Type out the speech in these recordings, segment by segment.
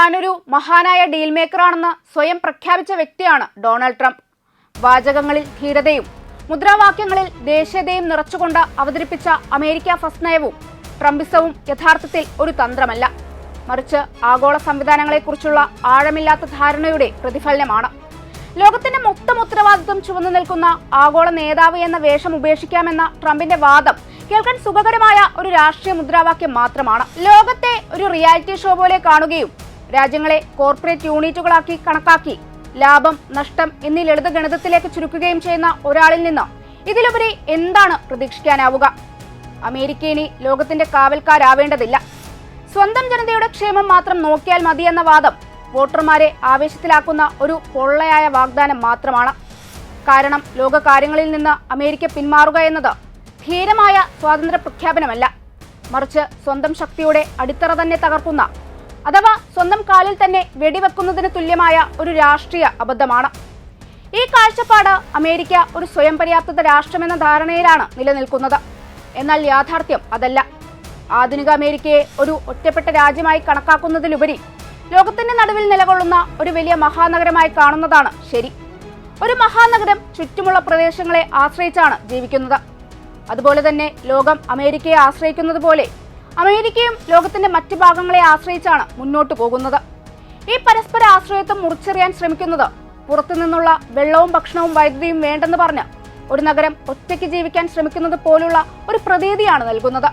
താനൊരു മഹാനായ ഡീൽ മേക്കറാണെന്ന് സ്വയം പ്രഖ്യാപിച്ച വ്യക്തിയാണ് ഡൊണാൾഡ് ട്രംപ്. വാചകങ്ങളിൽ ധീരതയും മുദ്രാവാക്യങ്ങളിൽ ദേശീയതയും നിറച്ചുകൊണ്ട് അവതരിപ്പിച്ച അമേരിക്ക ഫസ്റ്റ് നയവും ട്രംപിസവും യഥാർത്ഥത്തിൽ ഒരു തന്ത്രമല്ല, മറിച്ച് ആഗോള സംവിധാനങ്ങളെക്കുറിച്ചുള്ള ആഴമില്ലാത്ത ധാരണയുടെ പ്രതിഫലനമാണ്. ലോകത്തിന്റെ മൊത്തം ഉത്തരവാദിത്വം ചുവന്നു നിൽക്കുന്ന ആഗോള നേതാവ് എന്ന വേഷം ഉപേക്ഷിക്കാമെന്ന ട്രംപിന്റെ വാദം കേൾക്കാൻ സുഖകരമായ ഒരു രാഷ്ട്രീയ മുദ്രാവാക്യം മാത്രമാണ്. ലോകത്തെ ഒരു റിയാലിറ്റി ഷോ പോലെ കാണുകയും രാജ്യങ്ങളെ കോർപ്പറേറ്റ് യൂണിറ്റുകളാക്കി കണക്കാക്കി ലാഭം നഷ്ടം എന്നീ ലളിത ഗണിതത്തിലേക്ക് ചുരുക്കുകയും ചെയ്യുന്ന ഒരാളിൽ നിന്ന് ഇതിലുപരി എന്താണ് പ്രതീക്ഷിക്കാനാവുക? അമേരിക്ക ഇനി ലോകത്തിന്റെ കാവൽക്കാരാവേണ്ടതില്ല, സ്വന്തം ജനതയുടെ ക്ഷേമം മാത്രം നോക്കിയാൽ മതിയെന്ന വാദം വോട്ടർമാരെ ആവേശത്തിലാക്കുന്ന ഒരു പൊള്ളയായ വാഗ്ദാനം മാത്രമാണ്. കാരണം ലോകകാര്യങ്ങളിൽ നിന്ന് അമേരിക്ക പിന്മാറുക എന്നത് ധീരമായ സ്വാതന്ത്ര്യ പ്രഖ്യാപനമല്ല, മറിച്ച് സ്വന്തം ശക്തിയുടെ അടിത്തറ തന്നെ തകർക്കുന്ന അഥവാ സ്വന്തം കാലിൽ തന്നെ വെടിവെക്കുന്നതിന് തുല്യമായ ഒരു രാഷ്ട്രീയ അബദ്ധമാണ്. ഈ കാഴ്ചപ്പാട് അമേരിക്ക ഒരു സ്വയം പര്യാപ്തത രാഷ്ട്രമെന്ന ധാരണയിലാണ് നിലനിൽക്കുന്നത്. എന്നാൽ യാഥാർത്ഥ്യം അതല്ല. ആധുനിക അമേരിക്കയെ ഒരു ഒറ്റപ്പെട്ട രാജ്യമായി കണക്കാക്കുന്നതിലുപരി ലോകത്തിന്റെ നടുവിൽ നിലകൊള്ളുന്ന ഒരു വലിയ മഹാനഗരമായി കാണുന്നതാണ് ശരി. ഒരു മഹാനഗരം ചുറ്റുമുള്ള പ്രദേശങ്ങളെ ആശ്രയിച്ചാണ് ജീവിക്കുന്നത്. അതുപോലെ തന്നെ ലോകം അമേരിക്കയെ ആശ്രയിക്കുന്നത് പോലെ അമേരിക്കയും ലോകത്തിന്റെ മറ്റു ഭാഗങ്ങളെ ആശ്രയിച്ചാണ് മുന്നോട്ടു പോകുന്നത്. ഈ പരസ്പര ആശ്രയത്വം മുറിച്ചെറിയാൻ ശ്രമിക്കുന്നത് പുറത്തുനിന്നുള്ള വെള്ളവും ഭക്ഷണവും വൈദ്യുതിയും വേണ്ടെന്ന് പറഞ്ഞ് ഒരു നഗരം ഒറ്റയ്ക്ക് ജീവിക്കാൻ ശ്രമിക്കുന്നത് പോലുള്ള ഒരു പ്രതീതിയാണ് നൽകുന്നത്.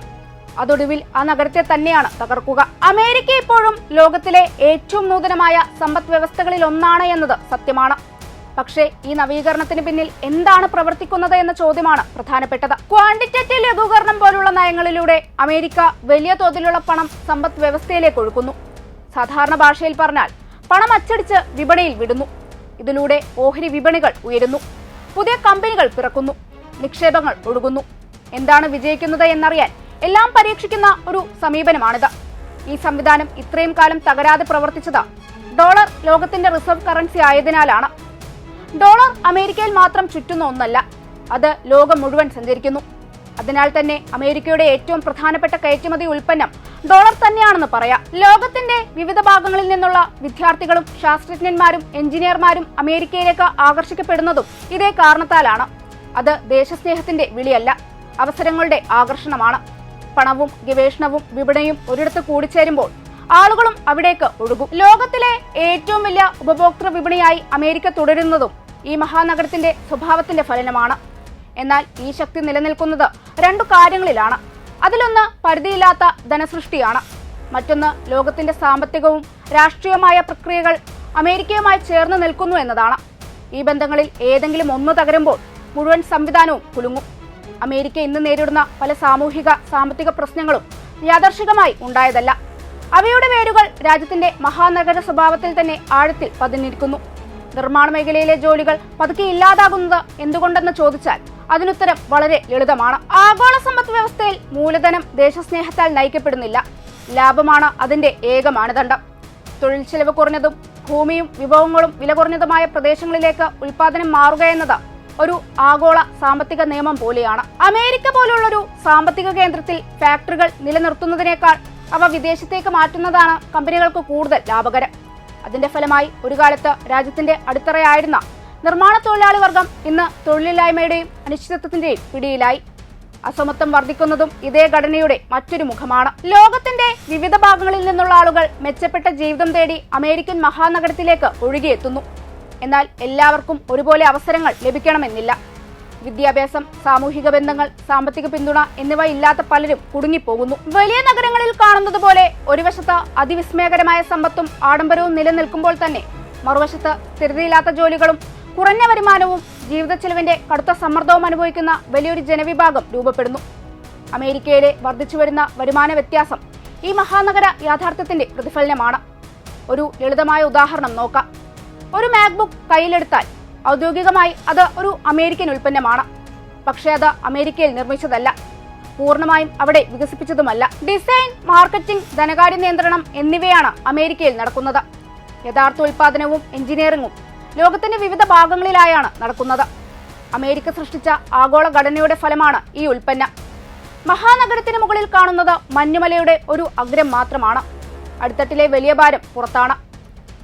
അതൊടുവിൽ ആ നഗരത്തെ തന്നെയാണ് തകർക്കുക. അമേരിക്ക ഇപ്പോഴും ലോകത്തിലെ ഏറ്റവും നൂതനമായ സമ്പദ് വ്യവസ്ഥകളിൽ ഒന്നാണ് എന്നത് സത്യമാണ്. പക്ഷേ ഈ നവീകരണത്തിന് പിന്നിൽ എന്താണ് പ്രവർത്തിക്കുന്നത് എന്ന ചോദ്യമാണ് പ്രധാനപ്പെട്ടത്. ക്വാണ്ടിറ്റേറ്റീവ് ലഘൂകരണം പോലുള്ള നയങ്ങളിലൂടെ അമേരിക്ക വലിയ തോതിലുള്ള പണം സമ്പദ് വ്യവസ്ഥയിലേക്ക് ഒഴുക്കുന്നു. സാധാരണ ഭാഷയിൽ പറഞ്ഞാൽ പണം അച്ചടിച്ച് വിപണിയിൽ വിടുന്നു. ഇതിലൂടെ ഓഹരി വിപണികൾ ഉയരുന്നു, പുതിയ കമ്പനികൾ പിറക്കുന്നു, നിക്ഷേപങ്ങൾ ഒഴുകുന്നു. എന്താണ് വിജയിക്കുന്നത് എന്നറിയാൻ എല്ലാം പരീക്ഷിക്കുന്ന ഒരു സമീപനമാണിത്. ഈ സംവിധാനം ഇത്രയും കാലം തകരാതെ പ്രവർത്തിച്ചത് ഡോളർ ലോകത്തിന്റെ റിസർവ് കറൻസി ആയതിനാലാണ്. ഡോളർ അമേരിക്കയിൽ മാത്രം ചുറ്റുന്ന ഒന്നല്ല, അത് ലോകം മുഴുവൻ സഞ്ചരിക്കുന്നു. അതിനാൽ തന്നെ അമേരിക്കയുടെ ഏറ്റവും പ്രധാനപ്പെട്ട കയറ്റുമതി ഉൽപ്പന്നം ഡോളർ തന്നെയാണെന്ന് പറയാം. ലോകത്തിന്റെ വിവിധ ഭാഗങ്ങളിൽ നിന്നുള്ള വിദ്യാർത്ഥികളും ശാസ്ത്രജ്ഞന്മാരും എഞ്ചിനീയർമാരും അമേരിക്കയിലേക്ക് ആകർഷിക്കപ്പെടുന്നതും ഇതേ കാരണത്താലാണ്. അത് ദേശസ്നേഹത്തിന്റെ വിളിയല്ല, അവസരങ്ങളുടെ ആകർഷണമാണ്. പണവും ഗവേഷണവും വിപണിയും ഒരിടത്ത് കൂടിച്ചേരുമ്പോൾ ആളുകളും അവിടേക്ക് ഒഴുകും. ലോകത്തിലെ ഏറ്റവും വലിയ ഉപഭോക്തൃ വിപണിയായി അമേരിക്ക തുടരുന്നതും ഈ മഹാനഗരത്തിന്റെ സ്വഭാവത്തിന്റെ ഫലനമാണ്. എന്നാൽ ഈ ശക്തി നിലനിൽക്കുന്നത് രണ്ടു കാര്യങ്ങളിലാണ്. അതിലൊന്ന് പരിധിയില്ലാത്ത ധനസൃഷ്ടിയാണ്, മറ്റൊന്ന് ലോകത്തിന്റെ സാമ്പത്തികവും രാഷ്ട്രീയമായ പ്രക്രിയകൾ അമേരിക്കയുമായി ചേർന്ന് നിൽക്കുന്നു എന്നതാണ്. ഈ ബന്ധങ്ങളിൽ ഏതെങ്കിലും ഒന്ന് തകരുമ്പോൾ മുഴുവൻ സംവിധാനവും കുലുങ്ങും. അമേരിക്ക ഇന്ന് നേരിടുന്ന പല സാമൂഹിക സാമ്പത്തിക പ്രശ്നങ്ങളും യാദർശികമായി ഉണ്ടായതല്ല. അവയുടെ വേരുകൾ രാജ്യത്തിന്റെ മഹാനഗര സ്വഭാവത്തിൽ തന്നെ ആഴത്തിൽ പതിഞ്ഞിരിക്കുന്നു. നിർമ്മാണ മേഖലയിലെ ജോലികൾ പതുക്കെ ഇല്ലാതാകുന്നത് എന്തുകൊണ്ടെന്ന് ചോദിച്ചാൽ അതിനുത്തരം വളരെ ലളിതമാണ്. ആഗോള സമ്പദ് വ്യവസ്ഥയിൽ മൂലധനം ദേശസ്നേഹത്താൽ നയിക്കപ്പെടുന്നില്ല, ലാഭമാണ് അതിന്റെ ഏക മാനദണ്ഡം. തൊഴിൽ ചെലവ് കുറഞ്ഞതും ഭൂമിയും വിഭവങ്ങളും വില കുറഞ്ഞതുമായ പ്രദേശങ്ങളിലേക്ക് ഉൽപാദനം മാറുകയെന്നത് ഒരു ആഗോള സാമ്പത്തിക നിയമം പോലെയാണ്. അമേരിക്ക പോലുള്ളൊരു സാമ്പത്തിക കേന്ദ്രത്തിൽ ഫാക്ടറികൾ നിലനിർത്തുന്നതിനേക്കാൾ അവ വിദേശത്തേക്ക് മാറ്റുന്നതാണ് കമ്പനികൾക്ക് കൂടുതൽ ലാഭകരം. അതിന്റെ ഫലമായി ഒരു കാലത്ത് രാജ്യത്തിന്റെ അടിത്തറയായിരുന്ന നിർമ്മാണ തൊഴിലാളി വർഗം ഇന്ന് തൊഴിലില്ലായ്മയുടെയും അനിശ്ചിതത്വത്തിന്റെയും പിടിയിലായി. അസമത്വം വർദ്ധിക്കുന്നതും ഇതേ ഘടനയുടെ മറ്റൊരു മുഖമാണ്. ലോകത്തിന്റെ വിവിധ ഭാഗങ്ങളിൽ നിന്നുള്ള ആളുകൾ മെച്ചപ്പെട്ട ജീവിതം തേടി അമേരിക്കൻ മഹാനഗരത്തിലേക്ക് ഒഴുകിയെത്തുന്നു. എന്നാൽ എല്ലാവർക്കും ഒരുപോലെ അവസരങ്ങൾ ലഭിക്കണമെന്നില്ല. വിദ്യാഭ്യാസം, സാമൂഹിക ബന്ധങ്ങൾ, സാമ്പത്തിക പിന്തുണ എന്നിവ ഇല്ലാത്ത പലരും കുടുങ്ങിപ്പോകുന്നു. വലിയ നഗരങ്ങളിൽ കാണുന്നത് പോലെ ഒരു വശത്ത് അതിവിസ്മയകരമായ സമ്പത്തും ആഡംബരവും നിലനിൽക്കുമ്പോൾ തന്നെ മറുവശത്ത് സ്ഥിരതയില്ലാത്ത ജോലികളും കുറഞ്ഞ വരുമാനവും ജീവിത ചെലവിന്റെ കടുത്ത സമ്മർദ്ദവും അനുഭവിക്കുന്ന വലിയൊരു ജനവിഭാഗം രൂപപ്പെടുന്നു. അമേരിക്കയിലെ വർദ്ധിച്ചുവരുന്ന വരുമാന വ്യത്യാസം ഈ മഹാനഗര യാഥാർത്ഥ്യത്തിന്റെ പ്രതിഫലനമാണ്. ഒരു ലളിതമായ ഉദാഹരണം നോക്കാം. ഒരു മാക്ബുക്ക് കയ്യിലെടുത്താൽ ഔദ്യോഗികമായി അത് ഒരു അമേരിക്കൻ ഉൽപ്പന്നമാണ്. പക്ഷേ അത് അമേരിക്കയിൽ നിർമ്മിച്ചതല്ല, പൂർണ്ണമായും അവിടെ വികസിപ്പിച്ചതുമല്ല. ഡിസൈൻ, മാർക്കറ്റിംഗ്, ധനകാര്യ നിയന്ത്രണം എന്നിവയാണ് അമേരിക്കയിൽ നടക്കുന്നത്. യഥാർത്ഥ ഉൽപാദനവും എഞ്ചിനീയറിംഗും ലോകത്തിന്റെ വിവിധ ഭാഗങ്ങളിലായാണ് നടക്കുന്നത്. അമേരിക്ക സൃഷ്ടിച്ച ആഗോള ഘടനയുടെ ഫലമാണ് ഈ ഉൽപ്പന്നം. മഹാനഗരത്തിന് മുകളിൽ കാണുന്നത് മഞ്ഞുമലയുടെ ഒരു അഗ്രം മാത്രമാണ്. അടിത്തട്ടിലെ വലിയ ഭാരം പുറത്താണ്.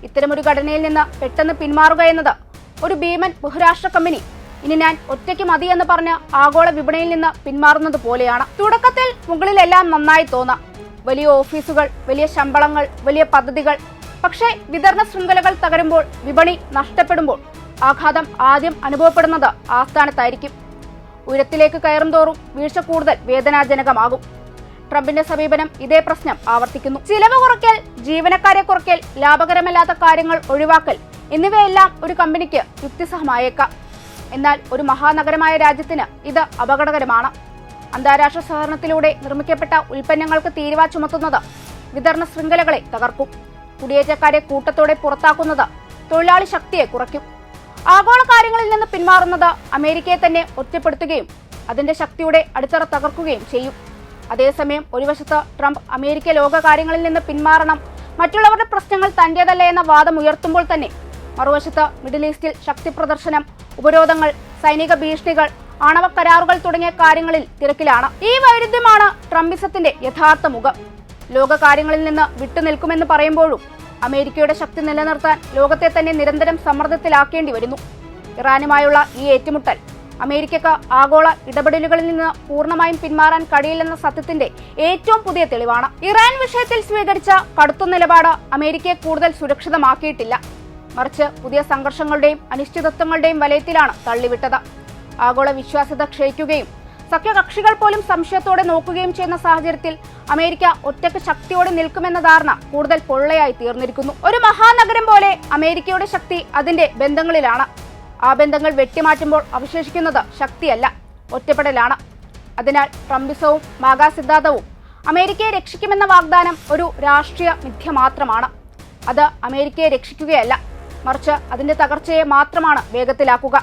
ഇത്തരമൊരു ഘടനയിൽ നിന്ന് പെട്ടെന്ന് പിന്മാറുക എന്നത് ഒരു ഭീമൻ ബഹുരാഷ്ട്ര കമ്പനി ഇനി ഞാൻ ഒറ്റയ്ക്ക് മതിയെന്ന് പറഞ്ഞ് ആഗോള വിപണിയിൽ നിന്ന് പിന്മാറുന്നത് പോലെയാണ്. തുടക്കത്തിൽ മുകളിലെല്ലാം നന്നായി തോന്നാം, വലിയ ഓഫീസുകൾ, വലിയ ശമ്പളങ്ങൾ, വലിയ പദ്ധതികൾ. പക്ഷേ വിതരണ ശൃംഖലകൾ തകരുമ്പോൾ, വിപണി നഷ്ടപ്പെടുമ്പോൾ ആഘാതം ആദ്യം അനുഭവപ്പെടുന്നത് ആസ്ഥാനത്തായിരിക്കും. ഉയരത്തിലേക്ക് കയറും തോറും വീഴ്ച കൂടുതൽ വേദനാജനകമാകും. ട്രംപിന്റെ സമീപനം ഇതേ പ്രശ്നം ആവർത്തിക്കുന്നു. ചിലവ് കുറയ്ക്കൽ, ജീവനക്കാരെ കുറയ്ക്കൽ, ലാഭകരമല്ലാത്ത കാര്യങ്ങൾ ഒഴിവാക്കൽ എന്നിവയെല്ലാം ഒരു കമ്പനിക്ക് യുക്തിസഹമായേക്കാം. എന്നാൽ ഒരു മഹാനഗരമായ രാജ്യത്തിന് ഇത് അപകടകരമാണ്. അന്താരാഷ്ട്ര സഹകരണത്തിലൂടെ നിർമ്മിക്കപ്പെട്ട ഉൽപ്പന്നങ്ങൾക്ക് തീരുവ ചുമത്തുന്നത് വിതരണ ശൃംഖലകളെ തകർക്കും. കുടിയേറ്റക്കാരെ കൂട്ടത്തോടെ പുറത്താക്കുന്നത് തൊഴിലാളി ശക്തിയെ കുറയ്ക്കും. ആഗോള കാര്യങ്ങളിൽ നിന്ന് പിന്മാറുന്നത് അമേരിക്കയെ തന്നെ ഒറ്റപ്പെടുത്തുകയും അതിന്റെ ശക്തിയുടെ അടിത്തറ തകർക്കുകയും ചെയ്യും. അതേസമയം ഒരു വശത്ത് ട്രംപ് അമേരിക്ക ലോക കാര്യങ്ങളിൽ നിന്ന് പിന്മാറണം, മറ്റുള്ളവരുടെ പ്രശ്നങ്ങൾ തന്റേതല്ല എന്ന വാദം ഉയർത്തുമ്പോൾ തന്നെ മറുവശത്ത് മിഡിൽ ഈസ്റ്റിൽ ശക്തി പ്രദർശനം, ഉപരോധങ്ങൾ, സൈനിക ഭീഷണികൾ, ആണവ കരാറുകൾ തുടങ്ങിയ കാര്യങ്ങളിൽ തിരക്കിലാണ്. ഈ വൈരുദ്ധ്യമാണ് ട്രംപിസത്തിന്റെ യഥാർത്ഥ മുഖം. ലോക കാര്യങ്ങളിൽ നിന്ന് വിട്ടുനിൽക്കുമെന്ന് പറയുമ്പോഴും അമേരിക്കയുടെ ശക്തി നിലനിർത്താൻ ലോകത്തെ തന്നെ നിരന്തരം സമ്മർദ്ദത്തിലാക്കേണ്ടി വരുന്നു. ഇറാനുമായുള്ള ഈ ഏറ്റുമുട്ടൽ അമേരിക്കക്ക് ആഗോള ഇടപെടലുകളിൽ നിന്ന് പൂർണ്ണമായും പിന്മാറാൻ കഴിയില്ലെന്ന സത്യത്തിന്റെ ഏറ്റവും പുതിയ തെളിവാണ്. ഇറാൻ വിഷയത്തിൽ സ്വീകരിച്ച കടുത്ത നിലപാട് അമേരിക്കയെ കൂടുതൽ സുരക്ഷിതമാക്കിയിട്ടില്ല, മറിച്ച് പുതിയ സംഘർഷങ്ങളുടെയും അനിശ്ചിതത്വങ്ങളുടെയും വലയത്തിലാണ് തള്ളിവിട്ടത്. ആഗോള വിശ്വാസ്യത ക്ഷയിക്കുകയും സഖ്യകക്ഷികൾ പോലും സംശയത്തോടെ നോക്കുകയും ചെയ്യുന്ന സാഹചര്യത്തിൽ അമേരിക്ക ഒറ്റയ്ക്ക് ശക്തിയോടെ നിൽക്കുമെന്ന ധാരണ കൂടുതൽ പൊള്ളയായി തീർന്നിരിക്കുന്നു. ഒരു മഹാനഗരം പോലെ അമേരിക്കയുടെ ശക്തി അതിന്റെ ബന്ധങ്ങളിലാണ്. ആ ബന്ധങ്ങൾ വെട്ടിമാറ്റുമ്പോൾ അവശേഷിക്കുന്നത് ശക്തിയല്ല, ഒറ്റപ്പെടലാണ്. അതിനാൽ ട്രംപിസവും മാഗാ സിദ്ധാന്തവും അമേരിക്കയെ രക്ഷിക്കുമെന്ന വാഗ്ദാനം ഒരു രാഷ്ട്രീയ മിഥ്യ മാത്രമാണ്. അത് അമേരിക്കയെ രക്ഷിക്കുകയല്ല, മറിച്ച് അതിന്റെ തകർച്ചയെ മാത്രമാണ് വേഗത്തിലാക്കുക.